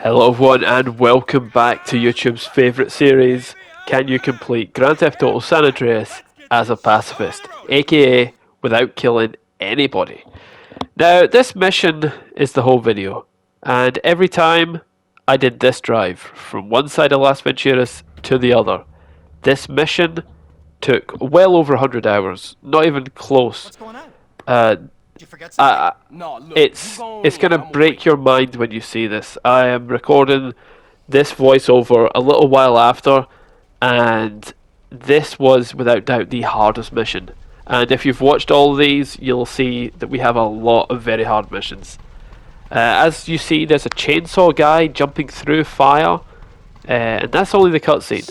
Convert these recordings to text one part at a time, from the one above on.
Hello everyone and welcome back to YouTube's favourite series, Can You Complete Grand Theft Auto San Andreas as a Pacifist, aka without killing anybody. Now this mission is the whole video, and every time I did this drive from one side of Las Venturas to the other, this mission took well over 100 hours, not even close. What's going on? It's gonna break your mind when you see this. I am recording this voiceover a little while after, and this was without doubt the hardest mission. And if you've watched all of these, you'll see that we have a lot of very hard missions. As you see, there's a chainsaw guy jumping through fire, and that's only the cutscene.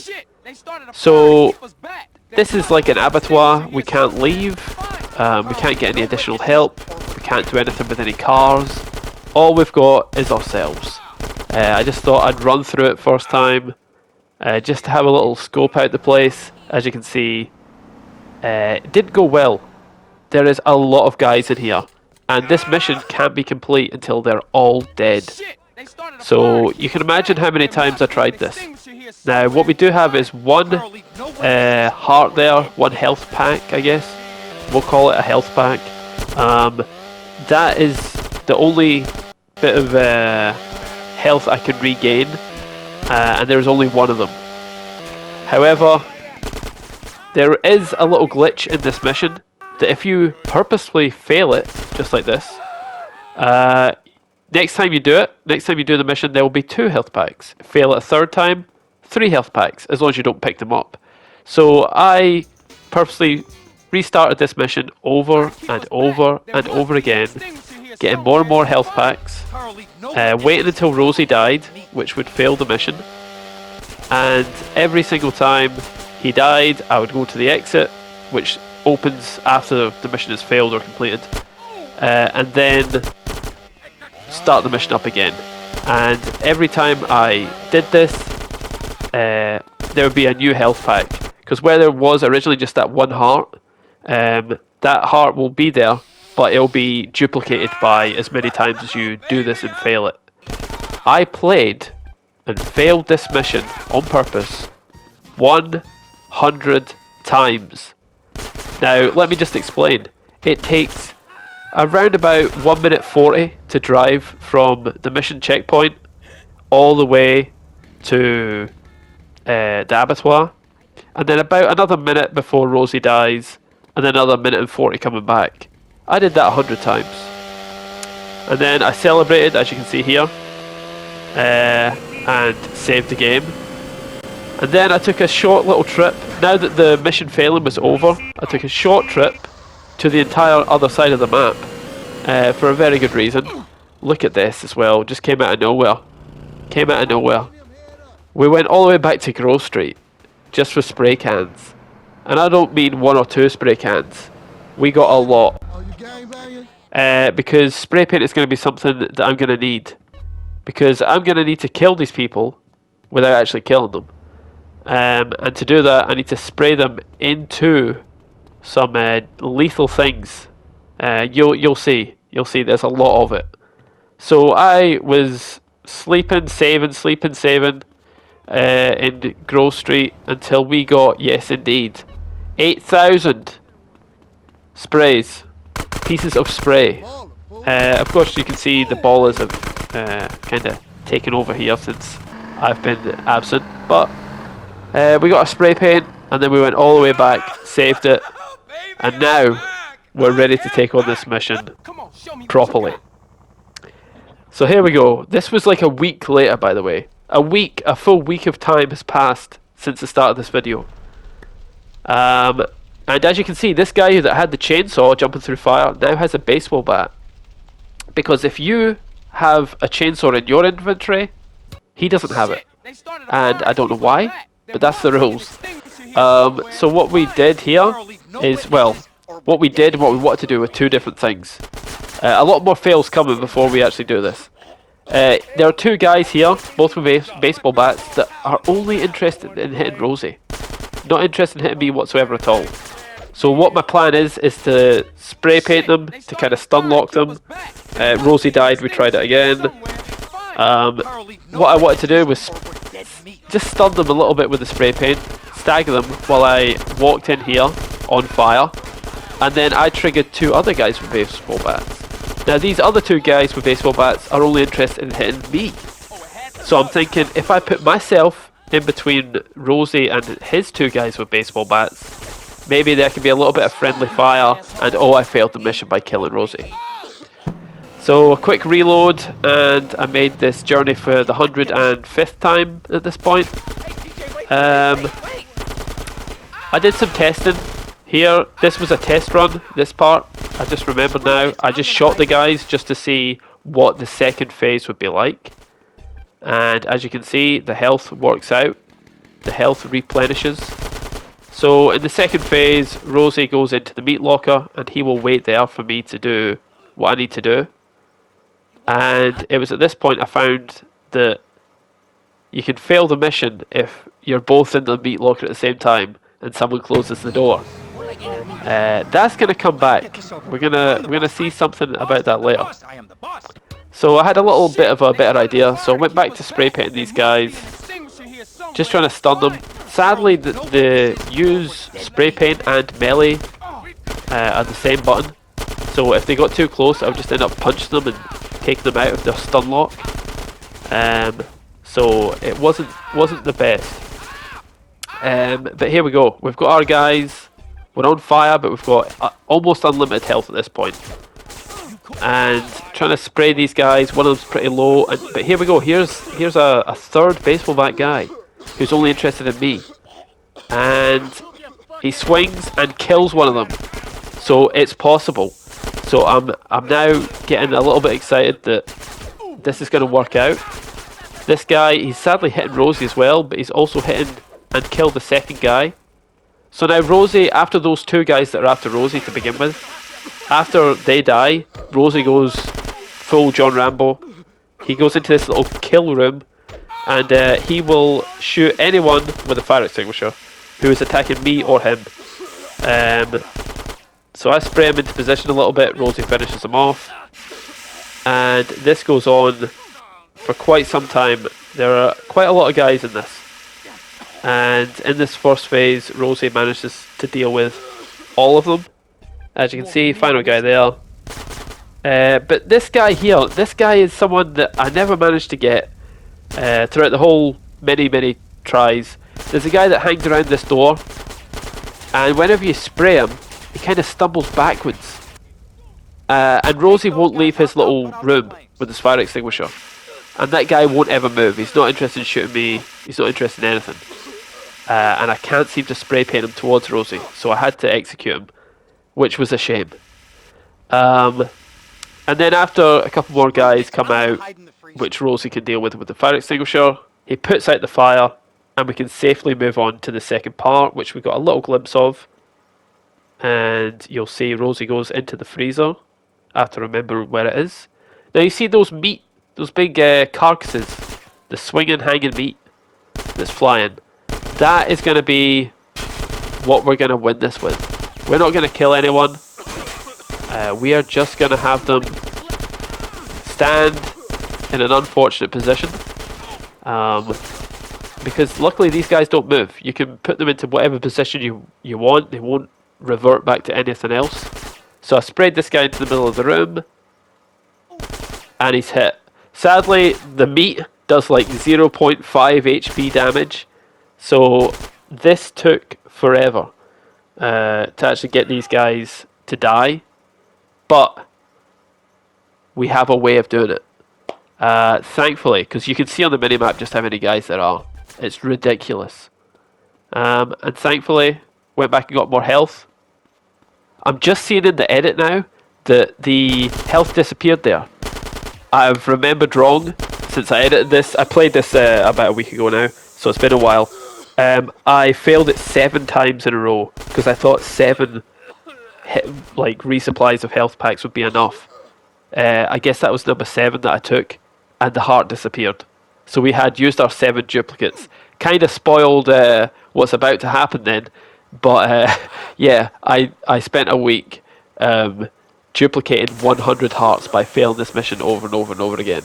So this is like an abattoir. We can't leave. We can't get any additional help. We can't do anything with any cars. All we've got is ourselves. I just thought I'd run through it first time, just to have a little scope out the place. As you can see, it didn't go well. There is a lot of guys in here, and this mission can't be complete until they're all dead. So you can imagine how many times I tried this. Now what we do have is one heart there, one health pack, I guess. We'll call it a health pack. That is the only bit of health I can regain, and there's only one of them. However, there is a little glitch in this mission that if you purposefully fail it, just like this, next time you do the mission, there will be 2 health packs. Fail it a third time, 3 health packs, as long as you don't pick them up. So I purposely restarted this mission over and over and over again, getting more and more health packs, waiting until Rosie died, which would fail the mission, and every single time he died, I would go to the exit, which opens after the mission has failed or completed, and then start the mission up again. And every time I did this, there would be a new health pack, because where there was originally just that one heart, that heart will be there, but it'll be duplicated by as many times as you do this and fail it. I played and failed this mission on purpose 100 times. Now let me just explain. It takes around about 1 minute 40 to drive from the mission checkpoint all the way to the abattoir, and then about another minute before Rosie dies, and then another minute and 40 coming back. I did that 100 times. And then I celebrated, as you can see here, and saved the game. And then I took a short little trip. Now that the mission failing was over, I took a short trip to the entire other side of the map, for a very good reason. Look at this as well, just came out of nowhere. Came out of nowhere. We went all the way back to Grove Street, just for spray cans. And I don't mean 1 or 2 spray cans. We got a lot. Because spray paint is going to be something that I'm going to need. Because I'm going to need to kill these people without actually killing them. And to do that, I need to spray them into some lethal things. You'll see. You'll see there's a lot of it. So I was sleeping, saving, in Grove Street until we got, yes indeed, 8,000 sprays, pieces of spray. Of course you can see the ballers have kind of taken over here since I've been absent, but we got a spray paint, and then we went all the way back, saved it, and now we're ready to take on this mission properly. So here we go. This was like a week later, by the way. A full week of time has passed since the start of this video. And as you can see, this guy that had the chainsaw jumping through fire now has a baseball bat. Because if you have a chainsaw in your inventory, he doesn't have it. And I don't know why, but that's the rules. So what we did here is, well, what we did and what we wanted to do were 2 different things. A lot more fails coming before we actually do this. There are 2 guys here, both with baseball bats, that are only interested in hitting Rosie. Not interested in hitting me whatsoever at all. So what my plan is to spray paint them, to kind of stun lock them. Rosie died, we tried it again. What I wanted to do was just stun them a little bit with the spray paint, stagger them while I walked in here on fire, and then I triggered 2 other guys with baseball bats. Now these other 2 guys with baseball bats are only interested in hitting me. So I'm thinking, if I put myself in between Rosie and his 2 guys with baseball bats, maybe there could be a little bit of friendly fire, and oh, I failed the mission by killing Rosie. So a quick reload, and I made this journey for the 105th time at this point. I did some testing here. This was a test run, this part. I just remembered now. I just shot the guys just to see what the second phase would be like. And as you can see, the health works out. The health replenishes. So in the second phase, Rosie goes into the meat locker, and he will wait there for me to do what I need to do. And it was at this point I found that you can fail the mission if you're both in the meat locker at the same time and someone closes the door. That's gonna come back. We're gonna see something about that later. So I had a little bit of a better idea, so I went back to spray painting these guys, just trying to stun them. Sadly, the use spray paint and melee are the same button, so if they got too close, I would just end up punching them and taking them out of their stun lock. So it wasn't the best. But here we go. We've got our guys. We're on fire, but we've got almost unlimited health at this point. And trying to spray these guys. One of them's pretty low. But here we go. Here's a third baseball bat guy who's only interested in me. And he swings and kills one of them. So it's possible. So I'm now getting a little bit excited that this is going to work out. This guy, he's sadly hitting Rosie as well, but he's also hitting and killed the second guy. So now Rosie, after those 2 guys that are after Rosie to begin with, after they die, Rosie goes full John Rambo. He goes into this little kill room, and he will shoot anyone with a fire extinguisher who is attacking me or him. So I spray him into position a little bit, Rosie finishes him off. And this goes on for quite some time. There are quite a lot of guys in this. And in this first phase, Rosie manages to deal with all of them. As you can see, final guy there. But this guy here, this guy is someone that I never managed to get throughout the whole many tries. There's a guy that hangs around this door, and whenever you spray him, he kind of stumbles backwards. And Rosie won't leave his little room with his fire extinguisher. And that guy won't ever move. He's not interested in shooting me. He's not interested in anything. And I can't seem to spray paint him towards Rosie. So I had to execute him, which was a shame. And then after a couple more guys come out, which Rosie can deal with the fire extinguisher, he puts out the fire, and we can safely move on to the second part, which we got a little glimpse of. And you'll see Rosie goes into the freezer. I have to remember where it is. Now you see those big carcasses, the swinging, hanging meat that's flying. That is going to be what we're going to win this with. We're not going to kill anyone. We are just going to have them stand in an unfortunate position. Because luckily these guys don't move. You can put them into whatever position you want. They won't revert back to anything else. So I sprayed this guy into the middle of the room, and he's hit. Sadly, the meat does like 0.5 HP damage, so this took forever to actually get these guys to die, but we have a way of doing it. Thankfully, because you can see on the minimap just how many guys there are. It's ridiculous. And thankfully, went back and got more health. I'm just seeing in the edit now that the health disappeared there. I've remembered wrong since I edited this. I played this about a week ago now, so it's been a while. I failed it 7 times in a row because I thought 7 resupplies of health packs would be enough. I guess that was number 7 that I took, and the heart disappeared. So we had used our 7 duplicates. Kind of spoiled what's about to happen then. But yeah, I spent a week duplicating 100 hearts by failing this mission over and over and over again.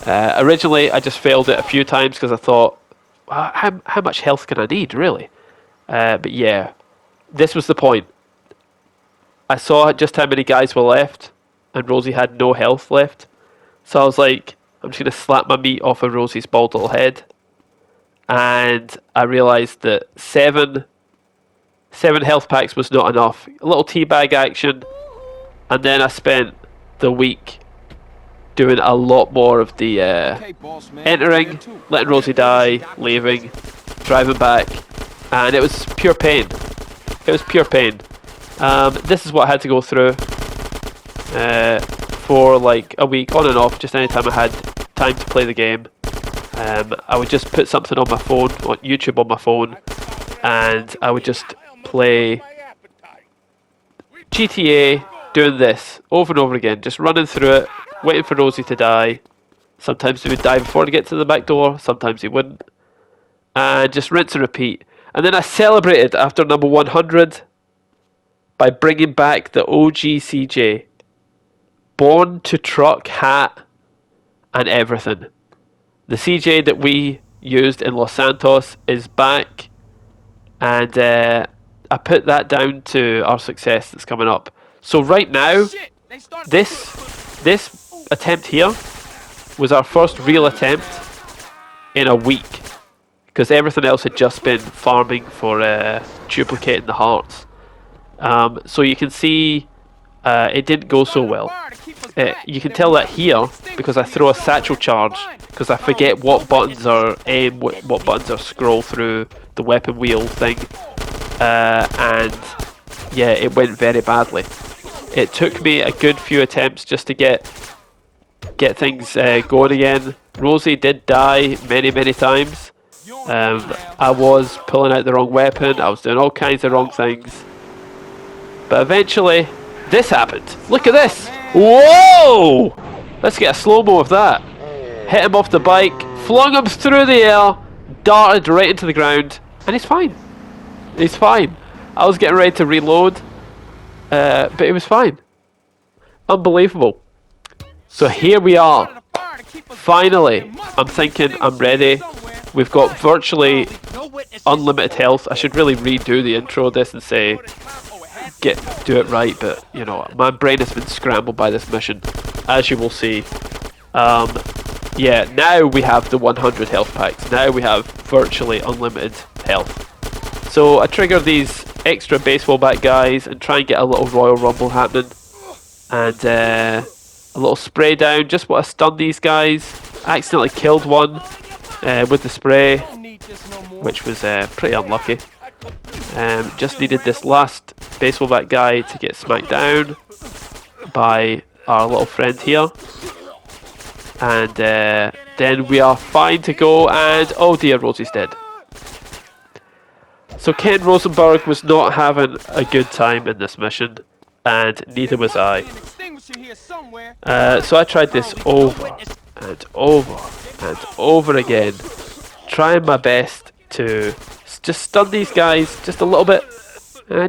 Originally, I just failed it a few times because I thought, well, how much health can I need, really? But yeah, this was the point. I saw just how many guys were left, and Rosie had no health left. So I was like, I'm just going to slap my meat off of Rosie's bald little head. And I realised that seven health packs was not enough. A little teabag action, and then I spent the week doing a lot more of the entering, letting Rosie die, leaving, driving back, and it was pure pain. It was pure pain. This is what I had to go through for like a week, on and off, just anytime I had time to play the game. I would just put something on my phone, on YouTube on my phone, and I would just play GTA, doing this over and over again, just running through it, waiting for Rosie to die. Sometimes he would die before he get to the back door, sometimes he wouldn't. And just rinse and repeat. And then I celebrated after number 100 by bringing back the OG CJ. Born to truck, hat, and everything. The CJ that we used in Los Santos is back. And I put that down to our success that's coming up. So right now, this attempt here was our first real attempt in a week, because everything else had just been farming for duplicating the hearts. So you can see it didn't go so well. You can tell that here because I throw a satchel charge, because I forget what buttons are aim, what buttons are scroll through the weapon wheel thing, and yeah, it went very badly. It took me a good few attempts just to get things going again. Rosie did die many times. I was pulling out the wrong weapon, I was doing all kinds of wrong things. But eventually, this happened. Look at this! Whoa! Let's get a slow-mo of that. Hit him off the bike, flung him through the air, darted right into the ground, and he's fine. He's fine. I was getting ready to reload, but it was fine. Unbelievable. So here we are. Finally, I'm thinking I'm ready. We've got virtually unlimited health. I should really redo the intro of this and say, do it right, but you know, my brain has been scrambled by this mission, as you will see. Yeah, now we have the 100 health packs. Now we have virtually unlimited health. So I trigger these extra baseball bat guys and try and get a little Royal Rumble happening. And a little spray down. Just want to stun these guys. I accidentally killed one with the spray, which was pretty unlucky. Just needed this last baseball bat guy to get smacked down by our little friend here. And then we are fine to go, and oh dear, Rosie's dead. So Ken Rosenberg was not having a good time in this mission, and neither was I. So I tried this over and over and over again, trying my best to just stun these guys just a little bit,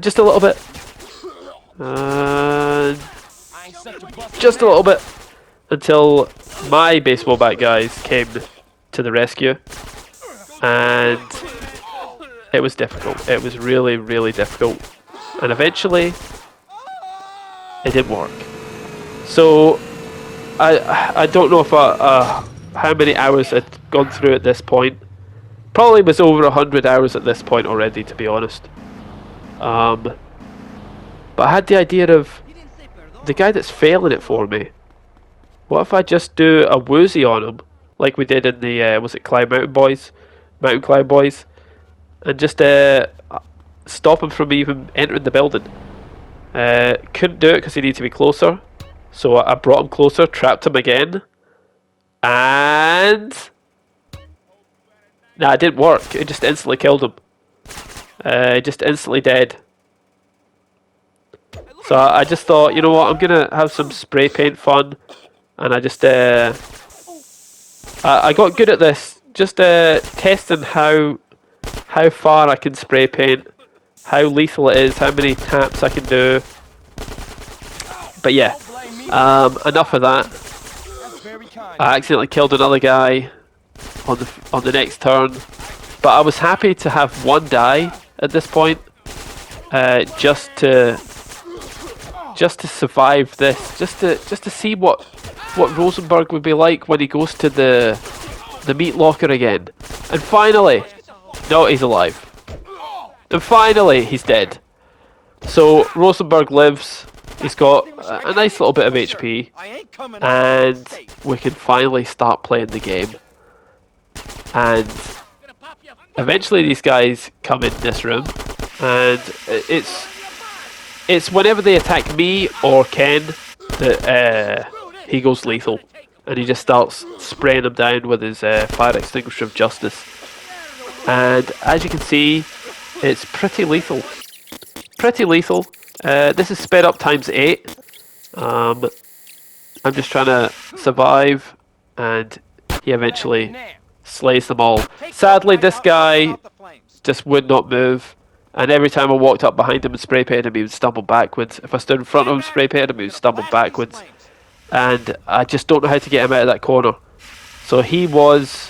just a little bit, just a little bit, until my baseball bat guys came to the rescue, and it was difficult. It was really difficult, and eventually it didn't work. So I don't know if how many hours I'd gone through at this point. Probably was over 100 hours at this point already, to be honest. But I had the idea of the guy that's failing it for me. What if I just do a woozy on him, like we did in the was it Mountain Climb Boys, and just stop him from even entering the building. Couldn't do it because he needed to be closer, so I brought him closer, trapped him again, and nah, it didn't work. It just instantly killed him. Just instantly dead. So I just thought, you know what, I'm gonna have some spray paint fun, and I just I got good at this, just testing how far I can spray paint, how lethal it is, how many taps I can do. But yeah, enough of that. I accidentally killed another guy on the next turn, but I was happy to have one die at this point, just to survive this, just to see what Rosenberg would be like when he goes to the meat locker again. And finally, no, he's alive. And finally, he's dead. So Rosenberg lives. He's got a nice little bit of HP, and we can finally start playing the game. And eventually these guys come in this room, and it's whenever they attack me or Ken that he goes lethal, and he just starts spraying them down with his fire extinguisher of justice. And as you can see, it's pretty lethal. Pretty lethal. This is sped up ×8. I'm just trying to survive, and he eventually slays them all. Sadly, this guy just would not move, and every time I walked up behind him and spray painted him, he would stumble backwards. If I stood in front of him and spray painted him, he would stumble backwards. And I just don't know how to get him out of that corner. So he was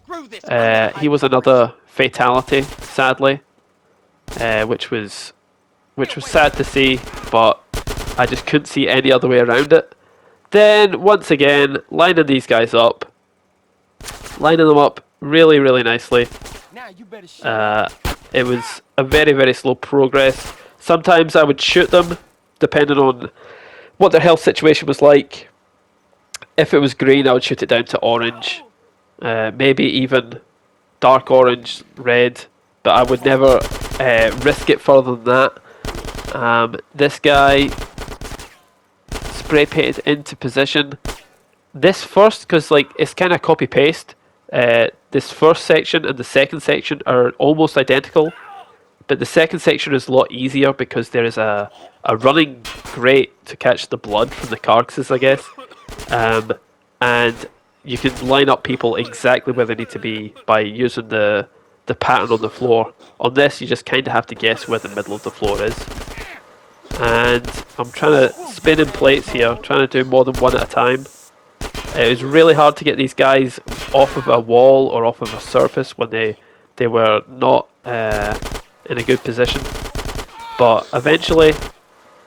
another fatality, sadly, which was sad to see, but I just couldn't see any other way around it. Then once again, lining these guys up, lining them up really, really nicely. It was a very, very slow progress. Sometimes I would shoot them, depending on what their health situation was like. If it was green, I would shoot it down to orange, maybe even dark orange, red, but I would never risk it further than that. This guy spray painted into position. This first, because like it's kind of copy paste. This first section and the second section are almost identical, but the second section is a lot easier because there is a running grate to catch the blood from the carcasses, I guess. And you can line up people exactly where they need to be by using the pattern on the floor. On this, you just kind of have to guess where the middle of the floor is. And I'm trying to spin in plates here, trying to do more than one at a time. It was really hard to get these guys off of a wall or off of a surface when they were not in a good position. But eventually,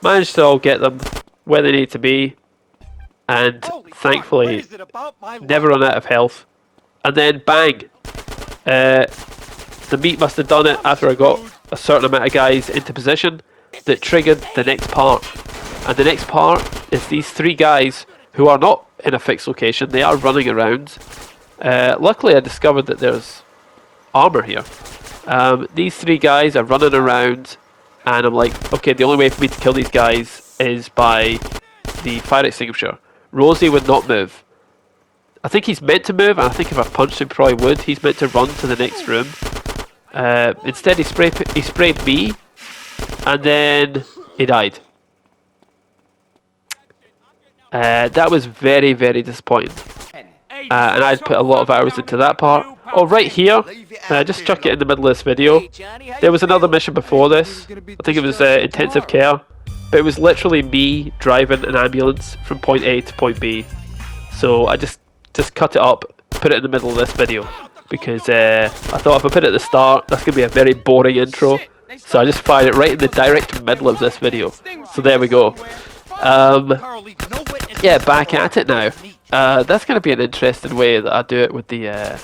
managed to all get them where they need to be, and thankfully never run out of health. And then bang! The meat must have done it after I got a certain amount of guys into position that triggered the next part. And the next part is these three guys who are not in a fixed location, they are running around. Luckily I discovered that there's armor here. These three guys are running around, and I'm like, okay, the only way for me to kill these guys is by the fire extinguisher. Rosie would not move. I think he's meant to move, and I think if I punched him, probably would. He's meant to run to the next room. Instead, he sprayed me, and then he died. That was very, very disappointing. And I'd put a lot of hours into that part. Oh, right here, just chuck it in the middle of this video. There was another mission before this. I think it was intensive care. But it was literally me driving an ambulance from point A to point B. So I just cut it up, put it in the middle of this video. Because I thought if I put it at the start, that's going to be a very boring intro. So I just fired it right in the direct middle of this video. So there we go. Yeah, back at it now. That's going to be an interesting way that I do it with the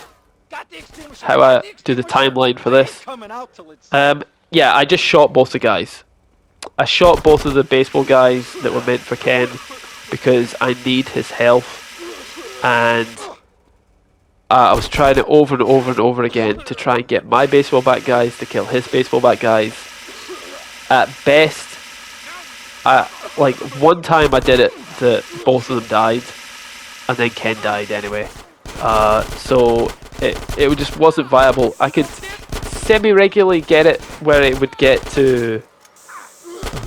how I do the timeline for this. Yeah, I just shot both the guys. I shot both of the baseball guys that were meant for Ken because I need his health, and I was trying it over and over and over again to try and get my baseball bat guys to kill his baseball bat guys. At best, like one time I did it that both of them died, and then Ken died anyway. So it just wasn't viable. I could semi-regularly get it where it would get to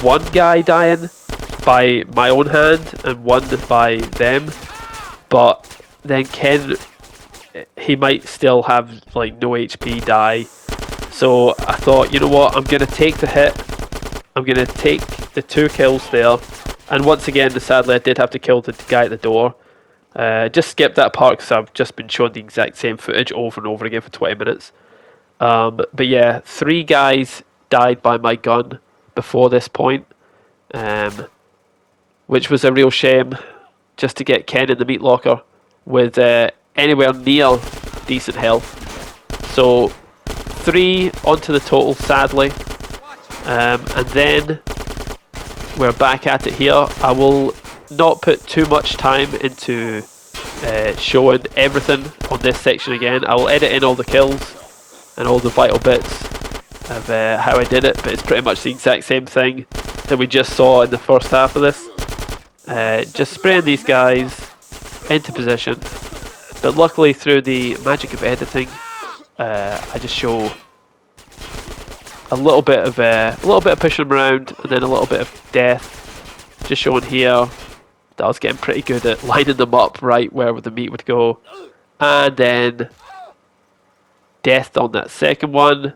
one guy dying by my own hand and one by them, but then Ken, he might still have like no HP die. So I thought, you know what, I'm gonna take the hit, I'm gonna take the 2 kills there. And once again, sadly I did have to kill the guy at the door. Just skip that part because I've just been showing the exact same footage over and over again for 20 minutes. But yeah, 3 guys died by my gun before this point, which was a real shame, just to get Ken in the meat locker with anywhere near decent health. So 3 onto the total, sadly. And then we're back at it here. I will not put too much time into showing everything on this section again. I will edit in all the kills and all the vital bits of how I did it, but it's pretty much the exact same thing that we just saw in the first half of this. Just spraying these guys into position, but luckily through the magic of editing, I just show a little bit of pushing them around, and then a little bit of death. Just showing here that I was getting pretty good at lining them up right where the meat would go, and then death on that second one.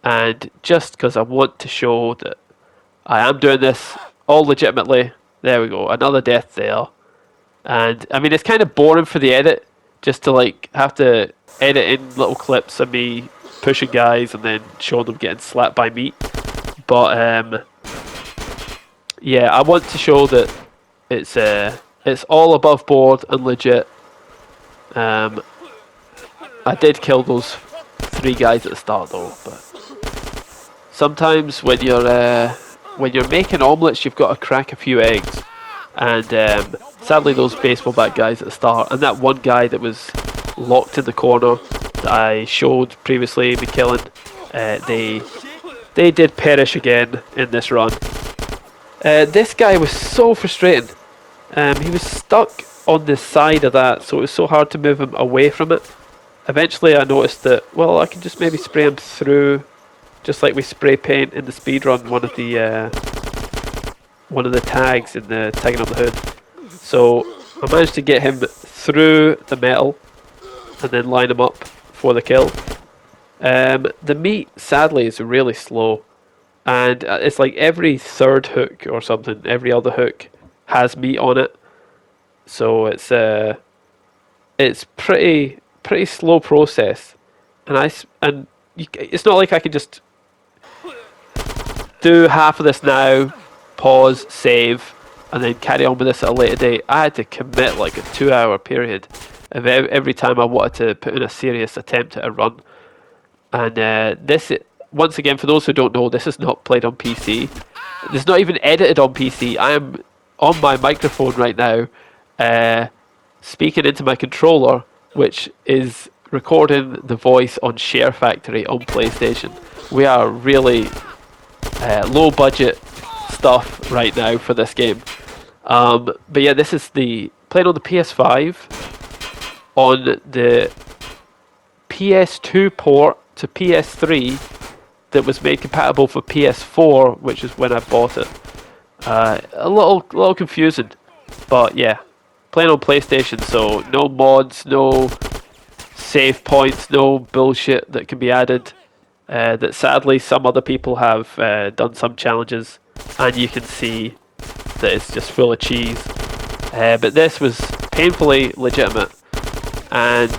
And just because I want to show that I am doing this all legitimately, there we go, another death there. And I mean, it's kind of boring for the edit, just to like have to edit in little clips of me pushing guys and then showing them getting slapped by meat. But yeah, I want to show that it's all above board and legit. I did kill those 3 guys at the start though, but sometimes when you're making omelettes, you've got to crack a few eggs. And sadly, those baseball bat guys at the start, and that one guy that was locked in the corner that I showed previously me killing, they did perish again in this run. This guy was so frustrating. He was stuck on the side of that, so it was so hard to move him away from it. Eventually I noticed that, well, I can just maybe spray him through, just like we spray paint in the speedrun, one of the tags in the tagging on the hood. So I managed to get him through the metal and then line him up for the kill. The meat, sadly, is really slow, and it's like every 3rd hook or something, every other hook has meat on it. So it's pretty slow process, and it's not like I can just do half of this now, pause, save, and then carry on with this at a later date. I had to commit like a 2-hour period of every time I wanted to put in a serious attempt at a run. And this, once again, for those who don't know, this is not played on PC. It's not even edited on PC. I am on my microphone right now, speaking into my controller, which is recording the voice on Share Factory on PlayStation. We are really low budget stuff right now for this game. But yeah, this is playing on the PS5 on the PS2 port to PS3 that was made compatible for PS4, which is when I bought it. A little confusing, but yeah, playing on PlayStation, so no mods, no save points, no bullshit that can be added. That sadly some other people have done some challenges, and you can see that it's just full of cheese. But this was painfully legitimate, and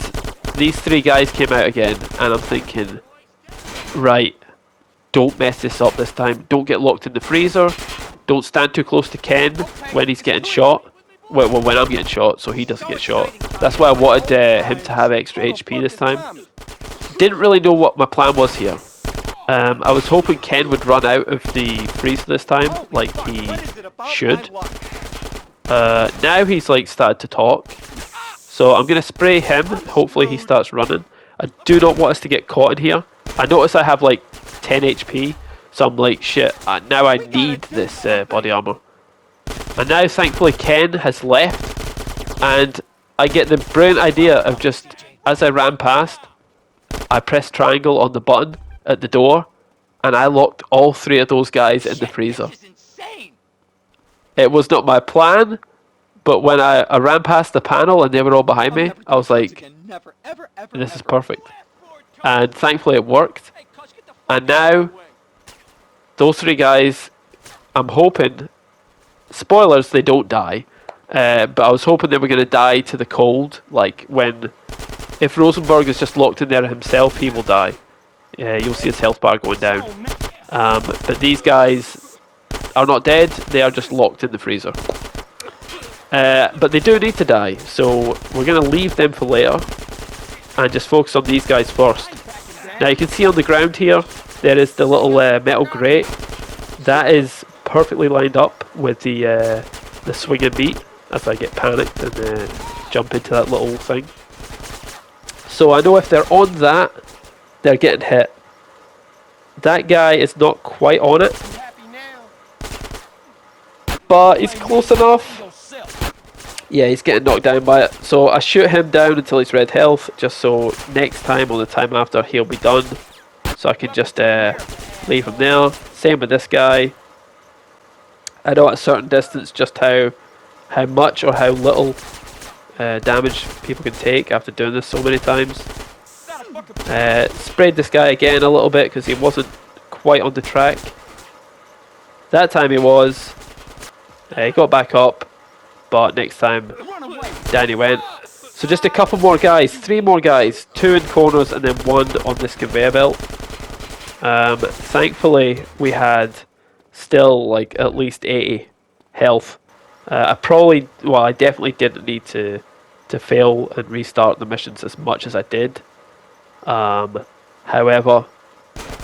these 3 guys came out again, and I'm thinking, right, don't mess this up this time. Don't get locked in the freezer. Don't stand too close to Ken when he's getting shot. Well, when I'm getting shot, so he doesn't get shot. That's why I wanted him to have extra HP this time. Didn't really know what my plan was here. I was hoping Ken would run out of the freezer this time, like he should. Now he's like started to talk, so I'm gonna spray him. Hopefully he starts running. I do not want us to get caught in here. I notice I have like 10 HP, so I'm like, shit, now I need this body armor. And now thankfully Ken has left, and I get the brilliant idea of just, as I ran past, I pressed triangle on the button at the door, and I locked all 3 of those guys in the freezer. It was not my plan, but when I ran past the panel and they were all behind me, I was like, this is perfect. And thankfully it worked. And now, those 3 guys, I'm hoping, spoilers, they don't die. But I was hoping they were going to die to the cold, like if Rosenberg is just locked in there himself, he will die. You'll see his health bar going down. But these guys are not dead, they are just locked in the freezer. But they do need to die, so we're going to leave them for later and just focus on these guys first. Now you can see on the ground here, there is the little metal grate. That is perfectly lined up with the swinging meat as I get panicked and jump into that little thing. So I know if they're on that, they're getting hit. That guy is not quite on it, but he's close enough. Yeah, he's getting knocked down by it. So I shoot him down until he's red health, just so next time or the time after he'll be done. So I can just leave him there. Same with this guy. I know at a certain distance just how much or how little damage people can take after doing this so many times. Sprayed this guy again a little bit because he wasn't quite on the track. That time he was. He got back up, but next time down he went. So just a couple more guys, 3 more guys, 2 in corners and then 1 on this conveyor belt. Thankfully we had still like at least 80 health. I definitely didn't need to fail and restart the missions as much as I did. However,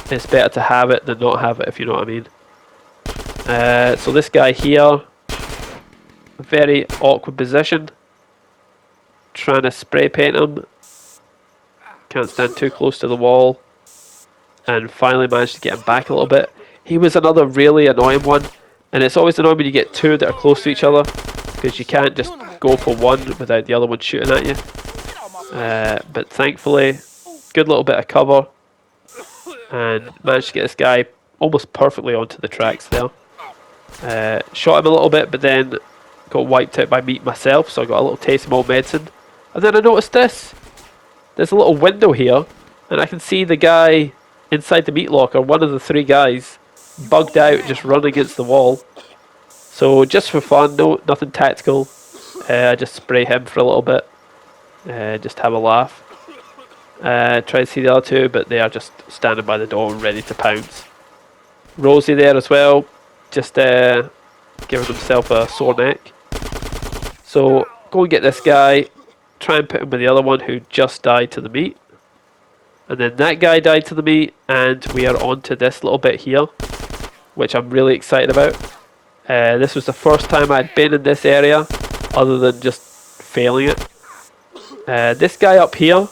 it's better to have it than not have it, if you know what I mean. So this guy here, very awkward position, trying to spray paint him, can't stand too close to the wall, and finally managed to get him back a little bit. He was another really annoying one, and it's always annoying when you get 2 that are close to each other, because you can't just go for one without the other one shooting at you. But thankfully, good little bit of cover, and managed to get this guy almost perfectly onto the tracks there. Shot him a little bit, but then got wiped out by meat myself, so I got a little taste of my old medicine. And then I noticed this. There's a little window here, and I can see the guy inside the meat locker, one of the 3 guys, bugged out, just running against the wall. So just for fun, nothing tactical, I just spray him for a little bit, just have a laugh. Try to see the other 2, but they are just standing by the door ready to pounce. Rosie there as well, just giving himself a sore neck. So go and get this guy, try and put him with the other one who just died to the meat. And then that guy died to the meat, and we are on to this little bit here, which I'm really excited about. This was the first time I'd been in this area, other than just failing it. This guy up here,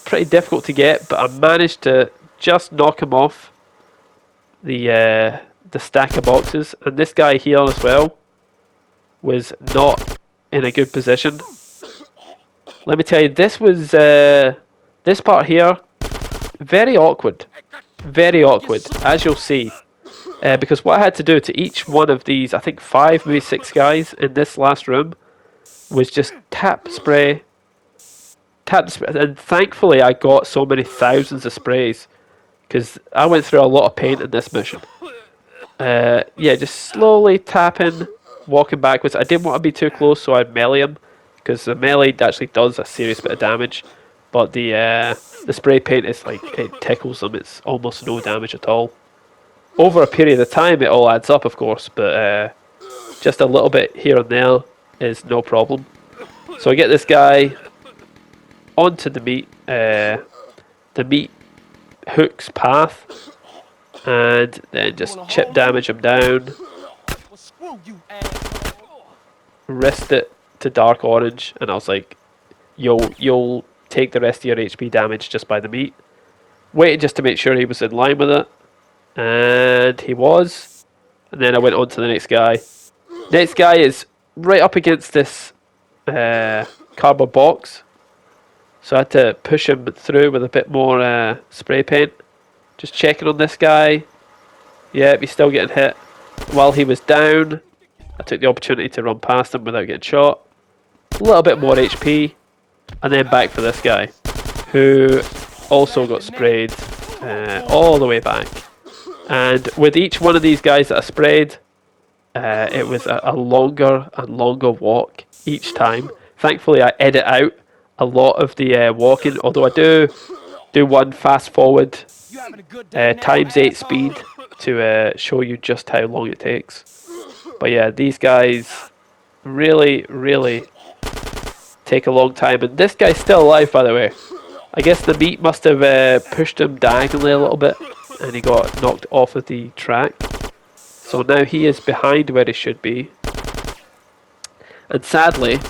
pretty difficult to get, but I managed to just knock him off the stack of boxes. And this guy here as well was not in a good position. Let me tell you, this was this part here, very awkward, as you'll see, because what I had to do to each one of these, I think 5, maybe 6 guys in this last room, was just tap spray, and thankfully I got so many thousands of sprays, because I went through a lot of paint in this mission. Yeah, just slowly tapping, walking backwards. I didn't want to be too close, so I'd melee him, because the melee actually does a serious bit of damage, but the spray paint is like, it tickles them. It's almost no damage at all. Over a period of time, it all adds up, of course, but just a little bit here and there is no problem. So I get this guy onto the meat hook's path, and then just chip damage him down. Wrist it to dark orange, and I was like, you'll take the rest of your HP damage just by the meat. Waited just to make sure he was in line with it, and he was. And then I went on to the next guy. Next guy is right up against this cardboard box, so I had to push him through with a bit more spray paint. Just checking on this guy. Yep, he's still getting hit. While he was down, I took the opportunity to run past him without getting shot. A little bit more HP, and then back for this guy, who also got sprayed all the way back. And with each one of these guys that I sprayed, it was a longer and longer walk each time. Thankfully, I edit out a lot of the walking, although I do one fast forward times 8 speed to show you just how long it takes. But yeah, these guys really take a long time, and this guy's still alive, by the way. I guess the meat must have pushed him diagonally a little bit, and he got knocked off of the track. So now he is behind where he should be. And sadly,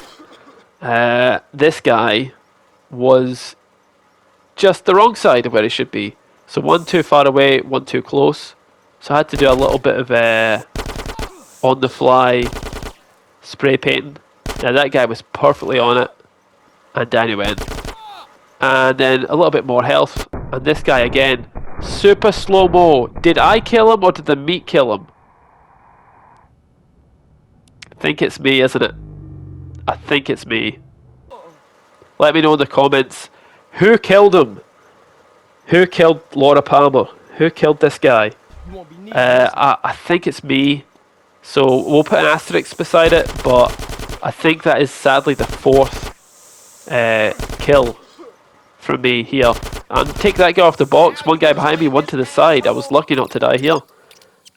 this guy was just the wrong side of where he should be. So one too far away, one too close. So I had to do a little bit of on the fly spray painting. Now that guy was perfectly on it, and down he went. And then a little bit more health, and this guy again, super slow-mo. Did I kill him or did the meat kill him? I think it's me, isn't it? I think it's me. Let me know in the comments. Who killed him? Who killed Laura Palmer? Who killed this guy? I think it's me. So we'll put an asterisk beside it, but I think that is sadly the 4th kill from me here. And take that guy off the box. One guy behind me, one to the side. I was lucky not to die here.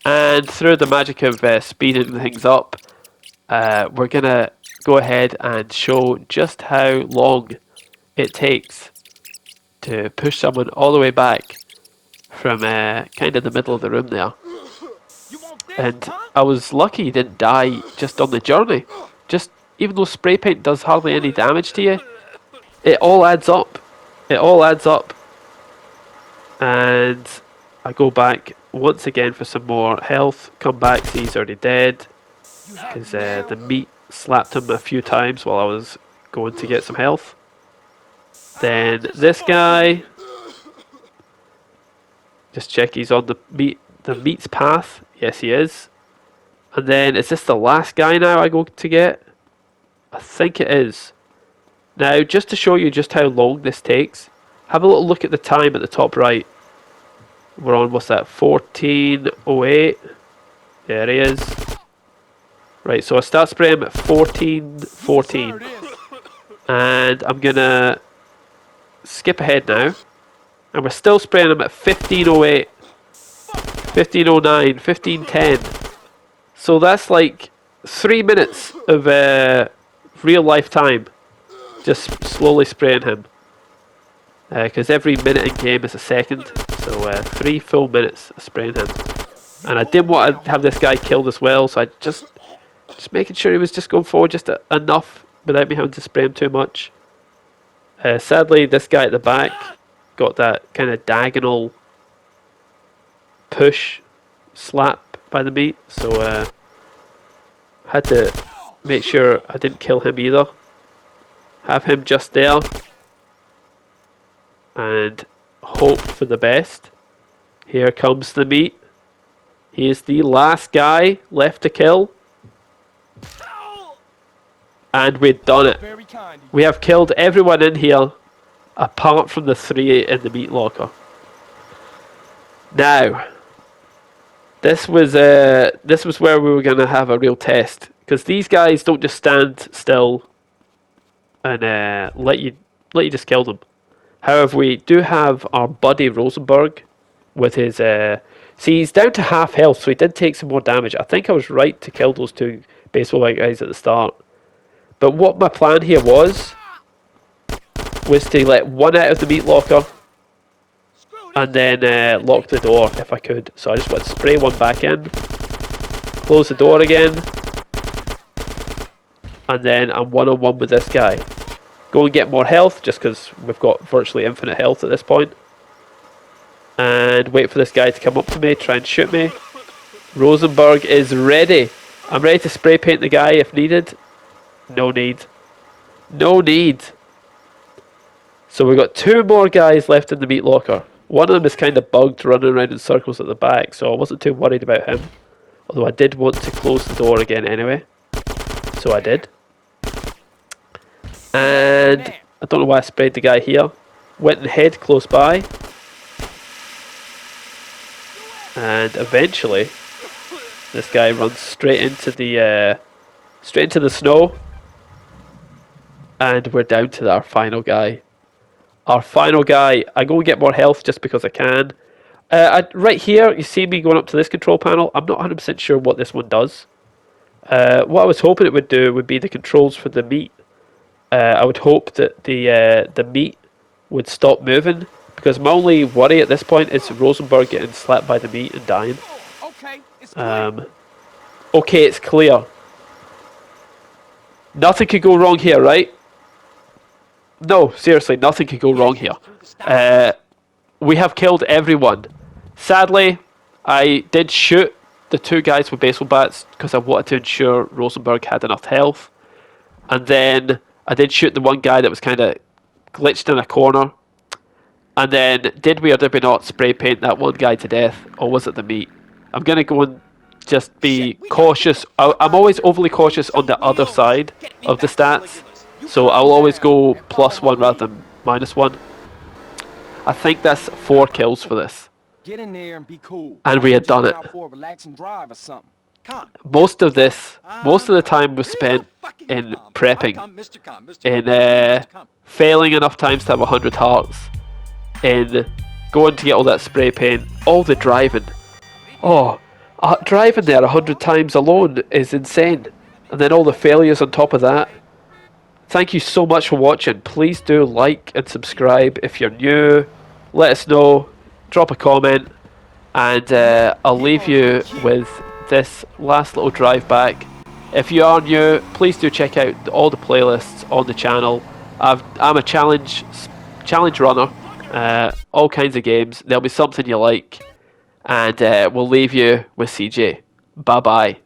And through the magic of speeding things up, we're going to go ahead and show just how long it takes to push someone all the way back from kind of the middle of the room there. And I was lucky he didn't die just on the journey. Just even though spray paint does hardly any damage to you, it all adds up. It all adds up. And I go back once again for some more health. Come back, see he's already dead. Because the meat slapped him a few times while I was going to get some health. Then this guy. Just check he's on the meat's path. Yes, he is. And then, is this the last guy now I go to get? I think it is. Now, just to show you just how long this takes, have a little look at the time at the top right. We're on, what's that, 14:08. There he is. Right, so I start spraying at 14:14. And I'm going to skip ahead now. And we're still spraying him at 15:08. 15:09, 15:10. So that's like 3 minutes of real life time. Just slowly spraying him. Because every minute in game is a second. So 3 full minutes of spraying him. And I didn't want to have this guy killed as well. So I just making sure he was just going forward just enough without me having to spray him too much. Sadly, this guy at the back got that kind of diagonal push slap by the meat, so had to make sure I didn't kill him either. Have him just there and hope for the best. Here comes the meat. He is the last guy left to kill. And we've done it. We have killed everyone in here apart from the 3 in the meat locker. Now, this was where we were going to have a real test, because these guys don't just stand still and let you just kill them. However, we do have our buddy Rosenberg with his see, he's down to half health, so he did take some more damage. I think I was right to kill those 2 baseball white guys at the start. But what my plan here was to let one out of the meat locker and then lock the door if I could. So I just want to spray one back in, close the door again, and then I'm one-on-one with this guy. Go and get more health, just because we've got virtually infinite health at this point. And wait for this guy to come up to me, try and shoot me. Rosenberg is ready. I'm ready to spray paint the guy if needed. No need. No need. So we've got 2 more guys left in the meat locker. One of them is kind of bugged, running around in circles at the back, so I wasn't too worried about him. Although I did want to close the door again anyway. So I did. And I don't know why I sprayed the guy here. Went and hid close by. And eventually This guy runs straight into the snow, and we're down to our final guy. Our final guy. I go and get more health just because I can. Right here, you see me going up to this control panel. I'm not 100% sure what this one does. What I was hoping it would do would be the controls for the meat. I would hope that the meat would stop moving, because my only worry at this point is Rosenberg getting slapped by the meat and dying. Okay, it's clear. Nothing could go wrong here, right? No, seriously, nothing could go wrong here. We have killed everyone. Sadly, I did shoot the two guys with baseball bats because I wanted to ensure Rosenberg had enough health. And then I did shoot the one guy that was kind of glitched in a corner. And then, did we or did we not spray paint that one guy to death? Or was it the meat? I'm going to go and just be cautious. I'm always overly cautious on the other side of the stats. So I'll always go +1 rather than -1. I think that's 4 kills for this. Get in there and be cool. And we had done it. Most of the time was spent in prepping, in failing enough times to have 100 hearts, in going to get all that spray paint, all the driving. Oh, driving there 100 times alone is insane. And then all the failures on top of that. Thank you so much for watching. Please do like and subscribe if you're new. Let us know. Drop a comment. And I'll leave you with this last little drive back. If you are new, please do check out all the playlists on the channel. I'm a challenge runner. All kinds of games. There'll be something you like. And we'll leave you with CJ. Bye bye.